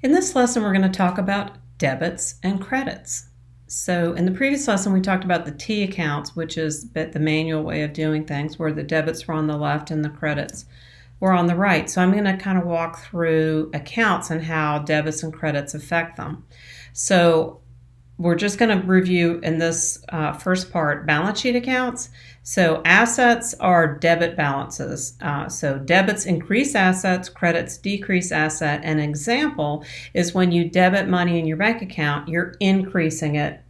In this lesson, we're going to talk about debits and credits. So in the previous lesson, we talked about the T accounts, which is the manual way of doing things, where the debits were on the left and the credits were on the right. So I'm going to kind of walk through accounts and how debits and credits affect them. So we're just going to review in this first part balance sheet accounts. So assets are debit balances. So debits increase assets, credits decrease asset. An example is when you debit money in your bank account, you're increasing it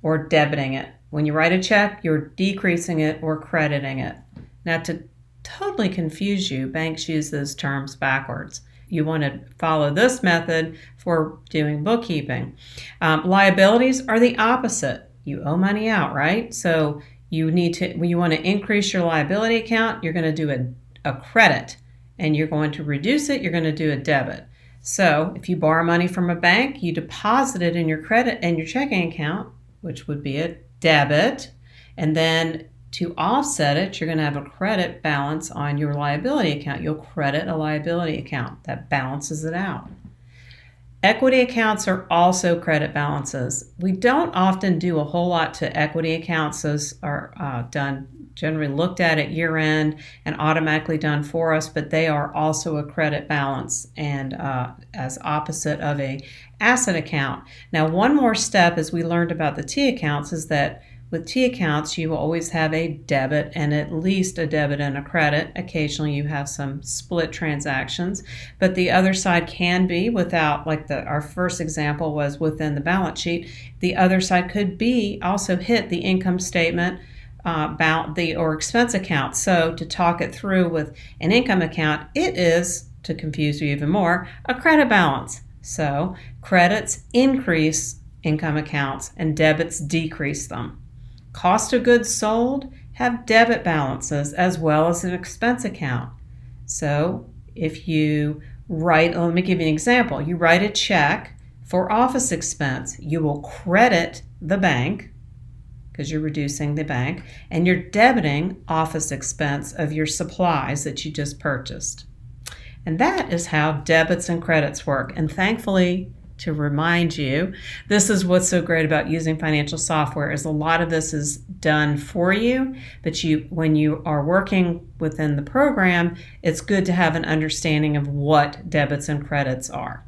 or debiting it. When you write a check, you're decreasing it or crediting it. Now, to totally confuse you, banks use those terms backwards. You want to follow this method for doing bookkeeping. Liabilities are the opposite. You owe money out, right? So when you want to increase your liability account, you're going to do a credit, and you're going to reduce it, you're going to do a debit. So if you borrow money from a bank, you deposit it in your credit and your checking account, which would be a debit, and then to offset it, you're going to have a credit balance on your liability account. You'll credit a liability account. That balances it out. Equity accounts are also credit balances. We don't often do a whole lot to equity accounts. Those are generally looked at year end and automatically done for us, but they are also a credit balance and as opposite of a asset account. Now, one more step as we learned about the T accounts is that with T accounts, you will always have a debit and at least a debit and a credit. Occasionally you have some split transactions, but the other side can be without, like our first example was within the balance sheet. The other side could be also hit the income statement or expense account. So to talk it through with an income account, it is, to confuse you even more, a credit balance. So credits increase income accounts and debits decrease them. Cost of goods sold have debit balances as well as an expense account. So if you let me give you an example. You write a check for office expense. You will credit the bank because you're reducing the bank, and you're debiting office expense of your supplies that you just purchased. And that is how debits and credits work. And thankfully, to remind you, this is what's so great about using financial software is a lot of this is done for you, but when you are working within the program, it's good to have an understanding of what debits and credits are.